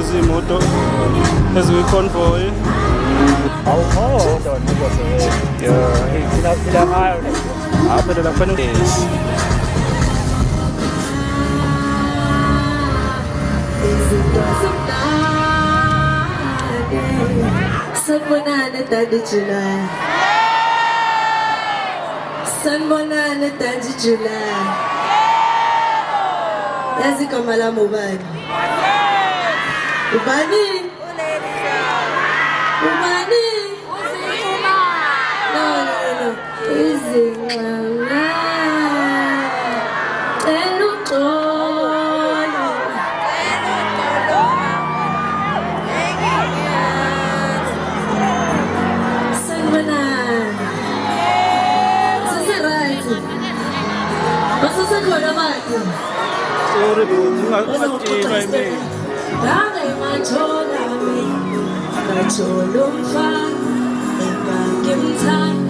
izimoto eziyi-convoy. Hold on, pinaka Padala pa ng San mo na natadi July? San mo na natadi July? Yazi kamala mubani. Ubani? Ubani? No. Easy mama. sorry po, matibay mo eh. Bagay machola mi, nacholong fa, nagagimtan.